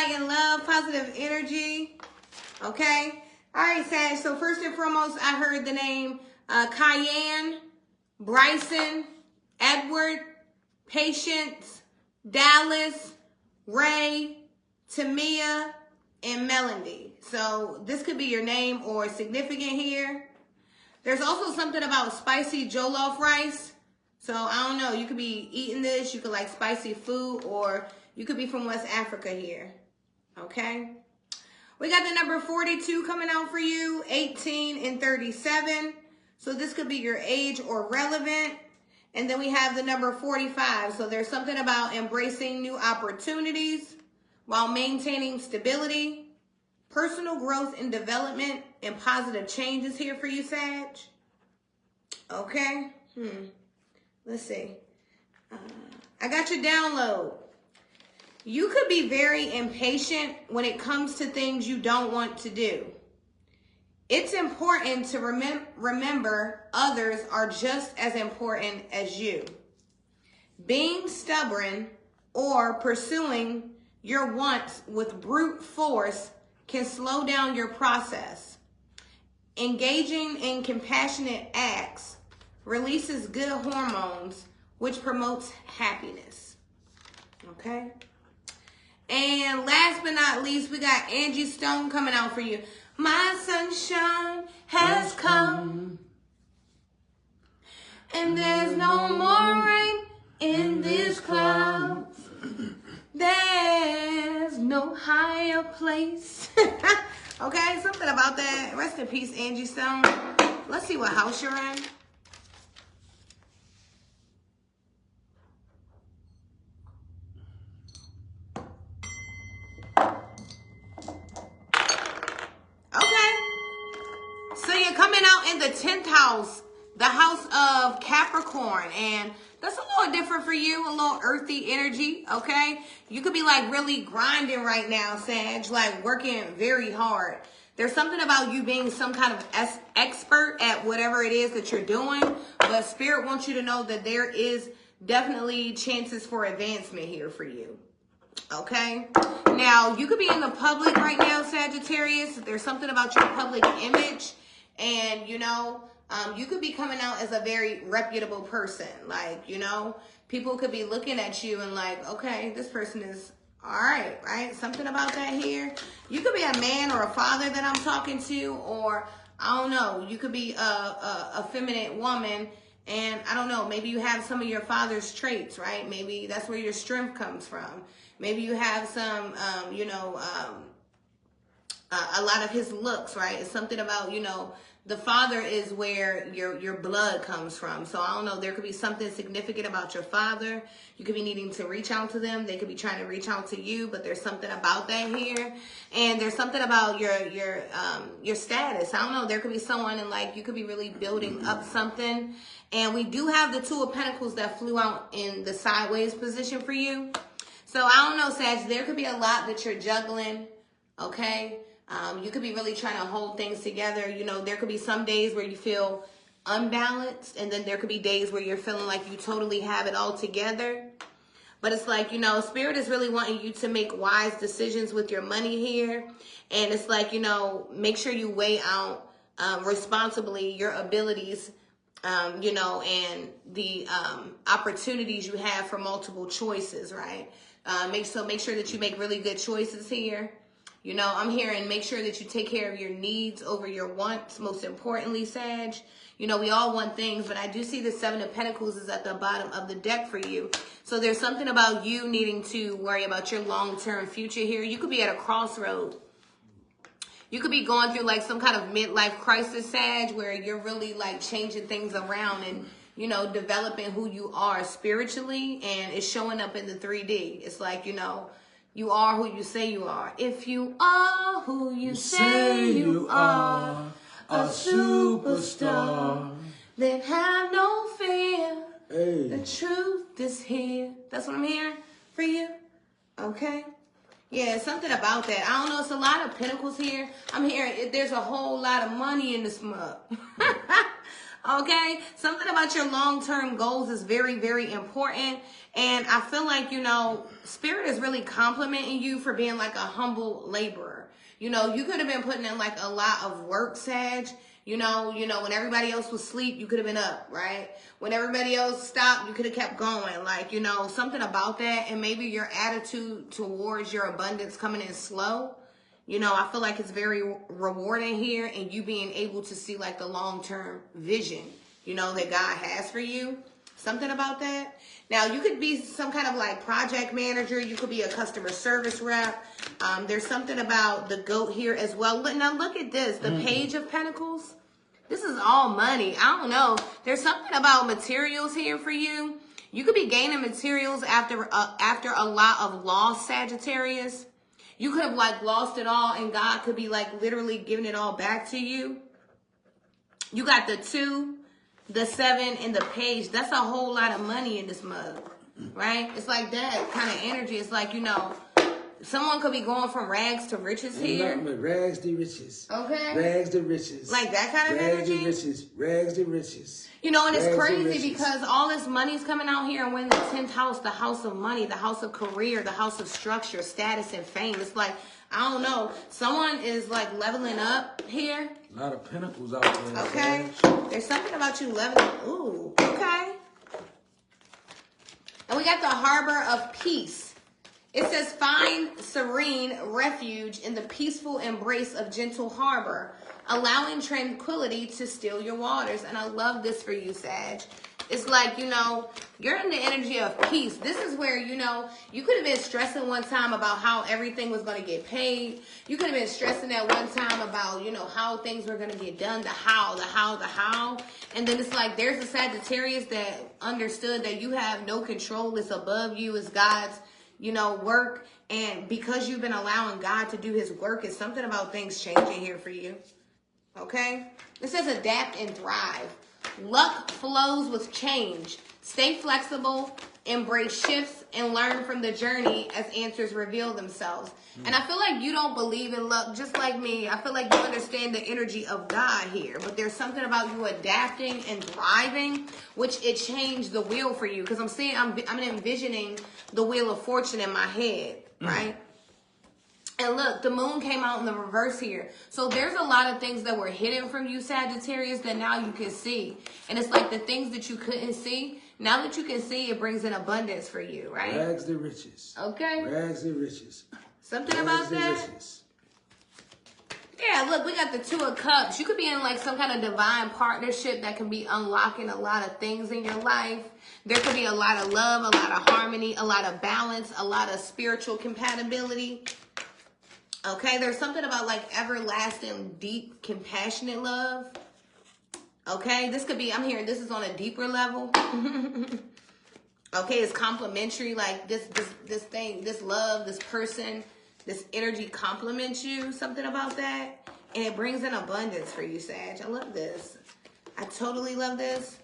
light and love, positive energy. Okay. All right, Sag. So first and foremost, I heard the name Cayenne, Bryson, Edward, Patience, Dallas, Ray, Tamia, and Melody. So this could be your name or significant here. There's also something about spicy jollof rice. So I don't know, you could be eating this, you could like spicy food, or you could be from West Africa here. Okay. We got the number 42 coming out for you, 18 and 37. So this could be your age or relevant. And then we have the number 45. So there's something about embracing new opportunities while maintaining stability, personal growth and development, and positive changes here for you, Sag. Okay. Let's see. I got your download. You could be very impatient when it comes to things you don't want to do. It's important to remember others are just as important as you. Being stubborn or pursuing your wants with brute force can slow down your process. Engaging in compassionate acts releases good hormones, which promotes happiness. Okay? And last but not least, we got Angie Stone coming out for you. My sunshine has come, and there's no more rain in these clouds. There's no higher place. Okay, something about that. Rest in peace, Angie Stone. Let's see what house you're in. Coming out in the 10th house, the house of Capricorn, and that's a little different for you, a little earthy energy, okay? You could be like really grinding right now, Sag, like working very hard. There's something about you being some kind of expert at whatever it is that you're doing, but Spirit wants you to know that there is definitely chances for advancement here for you. Okay? Now, you could be in the public right now, Sagittarius. There's something about your public image. And, you know, you could be coming out as a very reputable person. Like, you know, people could be looking at you and like, okay, this person is all right, right? Something about that here. You could be a man or a father that I'm talking to, or I don't know. You could be a feminine woman, and I don't know. Maybe you have some of your father's traits, right? Maybe that's where your strength comes from. Maybe you have some, a lot of his looks, right? It's something about, you know, the father is where your blood comes from. So I don't know, there could be something significant about your father. You could be needing to reach out to them. They could be trying to reach out to you, but there's something about that here. And there's something about your status. I don't know, there could be someone and like you could be really building up something. And we do have the Two of Pentacles that flew out in the sideways position for you. So I don't know, Sag, there could be a lot that you're juggling, okay? You could be really trying to hold things together. You know, there could be some days where you feel unbalanced, and then there could be days where you're feeling like you totally have it all together. But it's like, you know, Spirit is really wanting you to make wise decisions with your money here. And it's like, you know, make sure you weigh out responsibly your abilities, you know, and the opportunities you have for multiple choices, right? Make sure that you make really good choices here. You know, I'm hearing make sure that you take care of your needs over your wants, most importantly, Sag. You know, we all want things, but I do see the Seven of Pentacles is at the bottom of the deck for you. So there's something about you needing to worry about your long-term future here. You could be at a crossroad. You could be going through like some kind of midlife crisis, Sag, where you're really like changing things around and, you know, developing who you are spiritually, and it's showing up in the 3D. It's like, you know, you are who you say you are. If you are who you say you are, a superstar, then have no fear. Hey. The truth is here. That's what I'm hearing for you. Okay? Yeah, something about that. I don't know. It's a lot of pentacles here. I'm hearing there's a whole lot of money in this mug. Okay? Something about your long-term goals is very, very important. And I feel like, you know, Spirit is really complimenting you for being like a humble laborer. You know, you could have been putting in like a lot of work, Sag. You know, when everybody else was asleep, you could have been up, right? When everybody else stopped, you could have kept going. Like, you know, something about that. And maybe your attitude towards your abundance coming in slow. You know, I feel like it's very rewarding here, and you being able to see like the long-term vision, you know, that God has for you. Something about that. Now, you could be some kind of like project manager. You could be a customer service rep. There's something about the goat here as well. Now, look at this. The Page of Pentacles. This is all money. I don't know. There's something about materials here for you. You could be gaining materials after a lot of loss, Sagittarius. You could have like lost it all, and God could be like literally giving it all back to you. You got the 2, the 7, and the Page. That's a whole lot of money in this mug, right? It's like that kind of energy. It's like, you know, someone could be going from rags to riches here. Rags to riches. Okay. Rags to riches. Like that kind of energy. Rags to riches. Rags to riches. You know, and it's crazy because all this money's coming out here, and when the 10th house, the house of money, the house of career, the house of structure, status, and fame. It's like, I don't know. Someone is like leveling up here. A lot of pentacles out there. Okay. There's something about you leveling. Ooh, okay. And we got the Harbor of Peace. It says, find serene refuge in the peaceful embrace of gentle harbor, allowing tranquility to still your waters. And I love this for you, Sag. It's like, you know, you're in the energy of peace. This is where, you know, you could have been stressing one time about how everything was going to get paid. You could have been stressing at one time about, you know, how things were going to get done, the how. And then it's like there's a Sagittarius that understood that you have no control. It's above you. It's God's, you know, work. And because you've been allowing God to do his work, it's something about things changing here for you. Okay? It says adapt and thrive. Luck flows with change. Stay flexible, embrace shifts, and learn from the journey as answers reveal themselves. And I feel like you don't believe in luck, just like me. I feel like you understand the energy of God here. But there's something about you adapting and thriving, which it changed the wheel for you. Because I'm envisioning the Wheel of Fortune in my head, right? And look, the moon came out in the reverse here. So there's a lot of things that were hidden from you, Sagittarius, that now you can see. And it's like the things that you couldn't see, now that you can see, it brings in abundance for you, right? Rags to riches. Okay. Rags to riches. Something about that? Yeah, look, we got the 2 of Cups. You could be in like some kind of divine partnership that can be unlocking a lot of things in your life. There could be a lot of love, a lot of harmony, a lot of balance, a lot of spiritual compatibility. Okay, there's something about like everlasting, deep, compassionate love. Okay, this could be, I'm hearing this is on a deeper level. Okay, it's complementary, like this thing, this love, this person, this energy complements you, something about that. And it brings in abundance for you, Sag. I love this. I totally love this.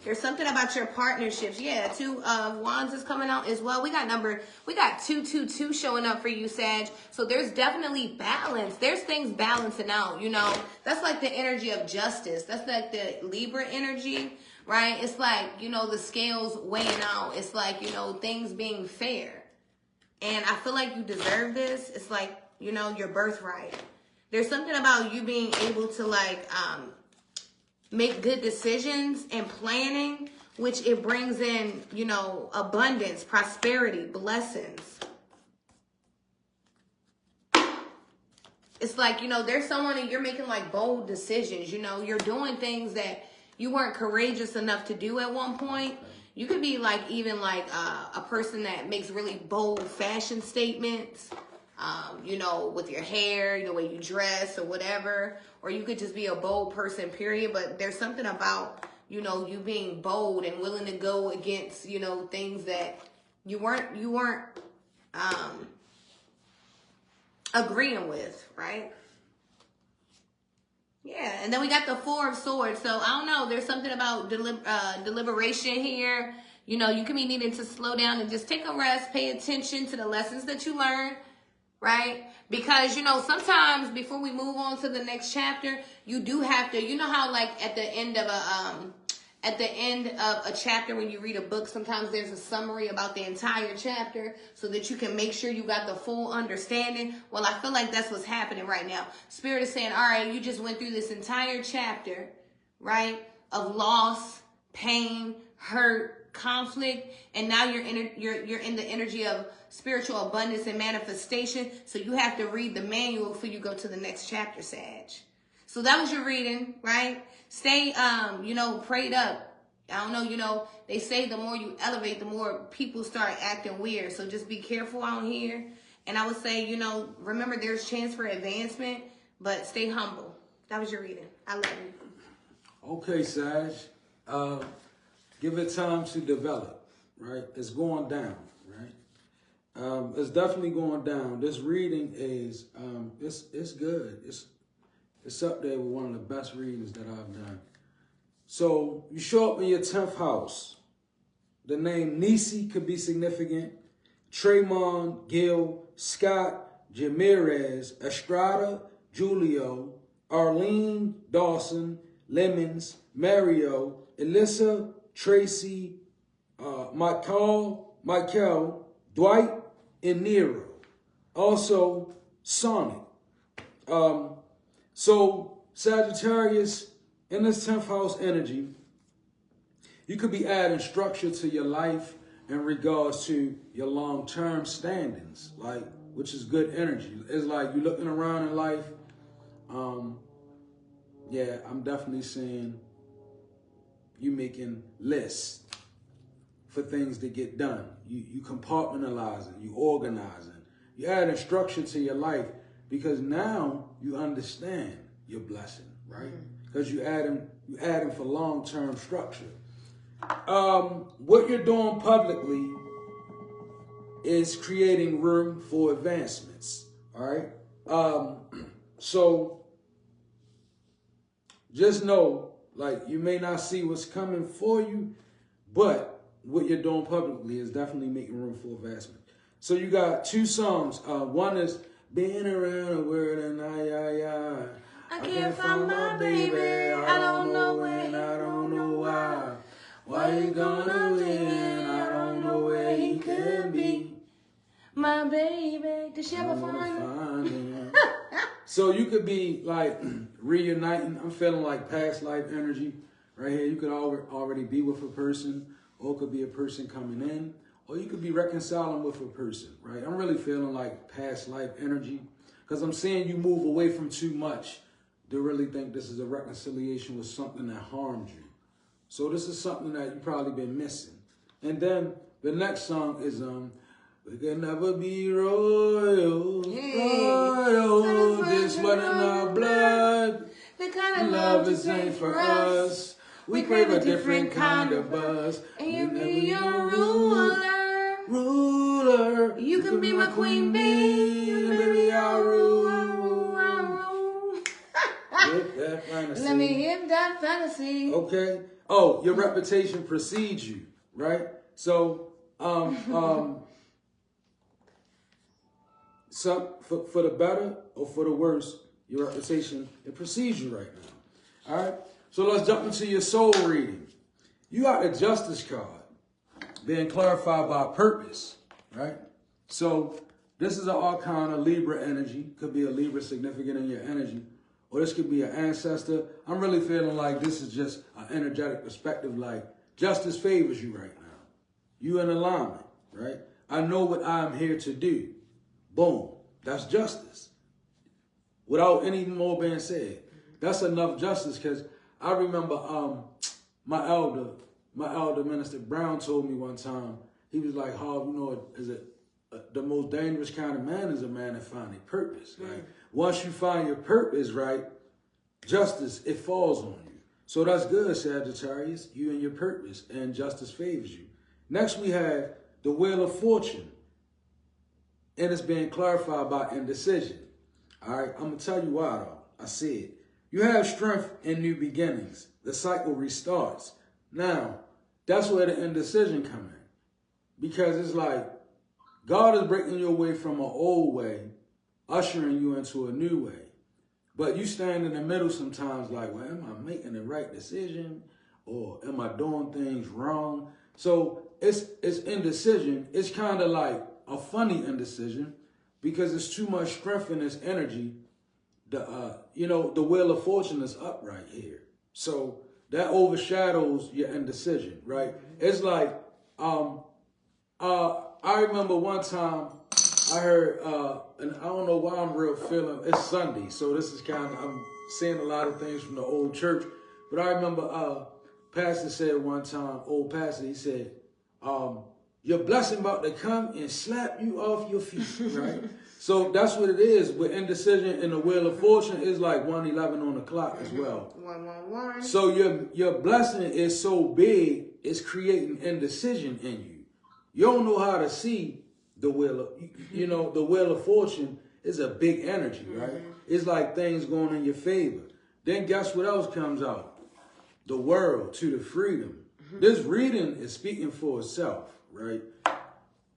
There's something about your partnerships. Yeah, 2 of Wands is coming out as well. We got 222 showing up for you, Sag. So there's definitely balance. There's things balancing out, you know. That's like the energy of justice. That's like the Libra energy, right? It's like, you know, the scales weighing out. It's like, you know, things being fair. And I feel like you deserve this. It's like, you know, your birthright. There's something about you being able to like, make good decisions and planning, which it brings in, you know, abundance, prosperity, blessings. It's like, you know, there's someone and you're making like bold decisions. You know, you're doing things that you weren't courageous enough to do at one point. You could be like even like a person that makes really bold fashion statements. You know, with your hair, the way you dress or whatever, or you could just be a bold person, period. But there's something about, you know, you being bold and willing to go against, you know, things that you weren't agreeing with, right? Yeah, and then we got the 4 of Swords. So I don't know, there's something about deliberation here. You know, you can be needing to slow down and just take a rest, pay attention to the lessons that you learned. right? Because, you know, sometimes before we move on to the next chapter, you do have to, you know how like at the end of a chapter when you read a book, sometimes there's a summary about the entire chapter so that you can make sure you got the full understanding. Well, I feel like that's what's happening right now. Spirit is saying, all right, you just went through this entire chapter, right, of loss, pain, hurt, conflict, and now you're in the energy of spiritual abundance and manifestation. So you have to read the manual before you go to the next chapter, Sag. So that was your reading, right? Stay, prayed up. I don't know, they say the more you elevate, the more people start acting weird. So just be careful out here. And I would say, remember there's chance for advancement, but stay humble. That was your reading. I love you. Okay, Sag. Give it time to develop, right? It's going down, right? It's definitely going down. This reading is, it's good. It's up there with one of the best readings that I've done. So you show up in your 10th house. The name Nisi could be significant. Tremont, Gil, Scott, Jamirez, Estrada, Julio, Arlene, Dawson, Lemons, Mario, Alyssa, Tracy, Michael, Dwight, and Nero. Also, Sonic. So, Sagittarius, in this 10th house energy, you could be adding structure to your life in regards to your long-term standings, which is good energy. It's like you're looking around in life. Yeah, I'm definitely seeing you making lists for things to get done. You compartmentalizing, you organizing, you adding structure to your life because now you understand your blessing, right? Because you adding for long-term structure. What you're doing publicly is creating room for advancements, all right? So just know, you may not see what's coming for you, but what you're doing publicly is definitely making room for advancement. So you got two songs. One is Being Around the World and I can't find my baby. I don't know when, I don't know why. Why you gonna win? I don't know where he could be. My baby, did she ever find him? So you could be reuniting. I'm feeling like past life energy right here. You could already be with a person, or it could be a person coming in, or you could be reconciling with a person, right? I'm really feeling like past life energy because I'm seeing you move away from too much to really think this is a reconciliation with something that harmed you. So this is something that you've probably been missing. And then the next song is We Can Never Be Royal, Royal, this sweat in our blood. The kind of Love is ain't for us. We crave a different kind of buzz. And you be your ruler. Ruler. You can be my queen bee. Baby, I'll rule. Hit that fantasy. Let me hit that fantasy. Okay. Oh, your reputation precedes you, right? So, for the better or for the worse, your reputation, it precedes you right now. All right? So let's jump into your soul reading. You got the Justice card being clarified by purpose, right? So this is an arcana, Libra energy. Could be a Libra significant in your energy. Or this could be an ancestor. I'm really feeling like this is just an energetic perspective, like justice favors you right now. You in alignment, right? I know what I'm here to do. Boom. That's justice. Without any more being said. That's enough justice because I remember my elder Minister Brown told me one time, he was like, Harv, the most dangerous kind of man is a man that finds a purpose, right? Once you find your purpose, right, justice, it falls on you. So that's good, Sagittarius. You and your purpose, and justice favors you. Next, we have the Wheel of Fortune, and it's being clarified by indecision. All right, I'm going to tell you why, though. I see it. You have strength in new beginnings. The cycle restarts. Now, that's where the indecision comes in. Because it's like, God is breaking you away from an old way ushering you into a new way. But you stand in the middle sometimes like, well, am I making the right decision? Or am I doing things wrong? So it's indecision. It's kind of like a funny indecision because it's too much strength in this energy. The wheel of fortune is up right here. So that overshadows your indecision, right? It's like, I remember one time I heard, and I don't know why I'm real feeling, it's Sunday, so this is kind of, I'm seeing a lot of things from the old church, but I remember pastor said one time, old pastor, he said, your blessing about to come and slap you off your feet, right? So that's what it is with indecision in the wheel of fortune is like 111 on the clock as well. 111. So your blessing is so big, it's creating indecision in you. You don't know how to see the wheel of, the wheel of fortune is a big energy, right? It's like things going in your favor. Then guess what else comes out? The world to the freedom. This reading is speaking for itself, right?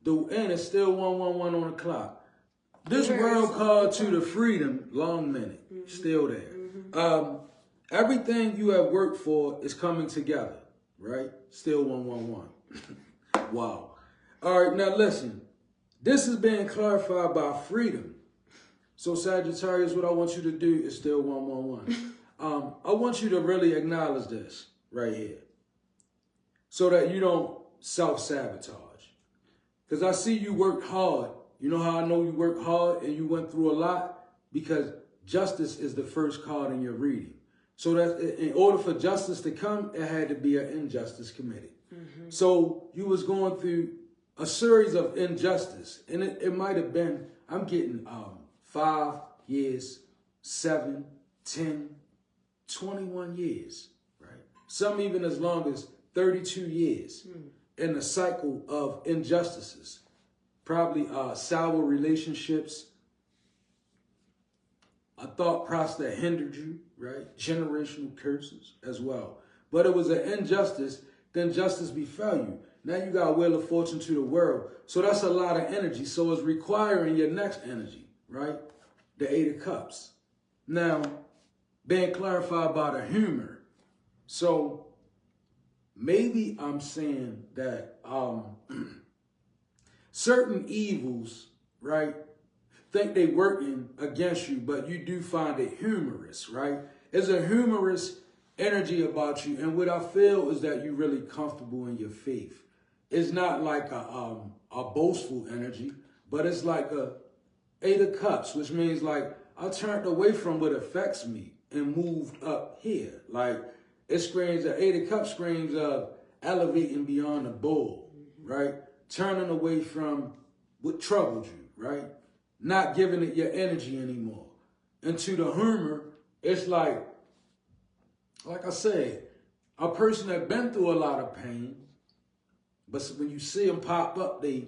And it's still 111 on the clock. This world called to the freedom, long minute, still there. Everything you have worked for is coming together, right? Still 111. Wow. All right, now listen. This is being clarified by freedom. So Sagittarius, what I want you to do is still 111. I want you to really acknowledge this right here so that you don't self-sabotage. Because I see you work hard. You know how I know you work hard and you went through a lot? Because justice is the first card in your reading. So that in order for justice to come, it had to be an injustice committed. So you was going through a series of injustice. And it might have been, I'm getting 5 years, 7, 10, 21 years, right? Some even as long as 32 years in a cycle of injustices. Probably sour relationships, a thought process that hindered you, right? Generational curses as well. But it was an injustice, then justice befell you. Now you got Wheel of Fortune to the world. So that's a lot of energy. So it's requiring your next energy, right? The 8 of Cups. Now, being clarified by the humor. So maybe I'm saying that certain evils, right, think they working against you, but you do find it humorous, right? There's a humorous energy about you, and what I feel is that you're really comfortable in your faith. It's not like a boastful energy, but it's like a 8 of Cups, which means like I turned away from what affects me and moved up here. Like it screams, the 8 of Cups screams of elevating beyond the bull, right? Turning away from what troubled you, right? Not giving it your energy anymore. And to the humor, it's like I said, a person that been through a lot of pain, but when you see them pop up, they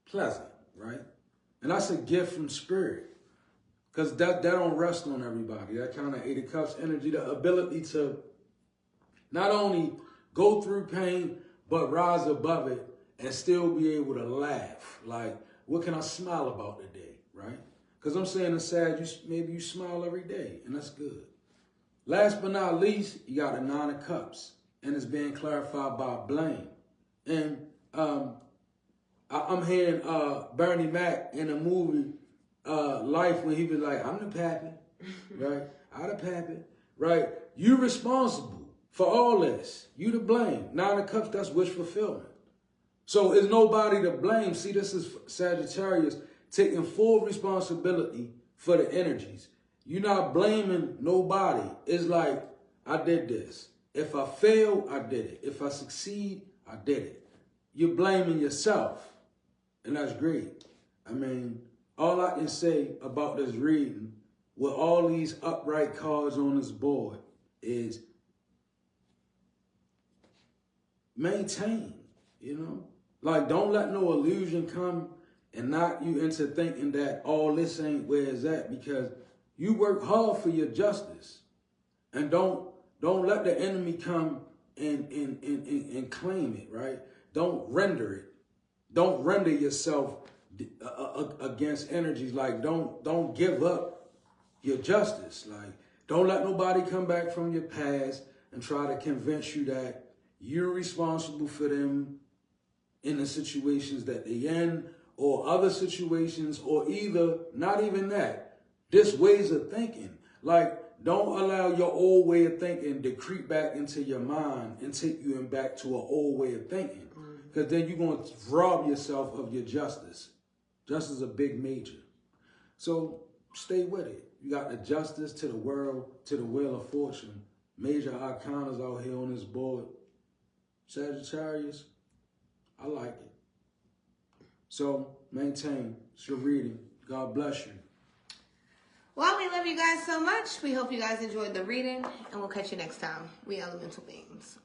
pleasant, right? And that's a gift from spirit. Because that don't rest on everybody. That kind of 8 of Cups energy, the ability to not only go through pain, but rise above it and still be able to laugh. Like, what can I smile about today, right? Because I'm saying it's sad, maybe you smile every day, and that's good. Last but not least, you got a 9 of Cups, and it's being clarified by blame. And I'm hearing Bernie Mac in a movie, Life, when he was like, I'm the pappy, right? I'm the pappy, right? You responsible for all this. You to blame. 9 of Cups, that's wish fulfillment. So is nobody to blame. See, this is Sagittarius taking full responsibility for the energies. You're not blaming nobody. It's like, I did this. If I fail, I did it. If I succeed, I did it. You're blaming yourself. And that's great. I mean, all I can say about this reading with all these upright cards on this board is maintain, Like, don't let no illusion come and knock you into thinking that all this ain't where it's at, because you work hard for your justice. And don't let the enemy come and claim it, right? Don't render it. Don't render yourself against energies. Like, don't give up your justice. Like, don't let nobody come back from your past and try to convince you that you're responsible for them in the situations that they in, or other situations, or either not even that. This ways of thinking. Like, don't allow your old way of thinking to creep back into your mind and take you back to an old way of thinking. Because then you're going to rob yourself of your justice. Justice is a big major. So stay with it. You got the justice to the world, to the wheel of fortune. Major arcanas out here on this board. Sagittarius, I like it. So maintain. It's your reading. God bless you. Well, we love you guys so much. We hope you guys enjoyed the reading, and we'll catch you next time. We elemental beings.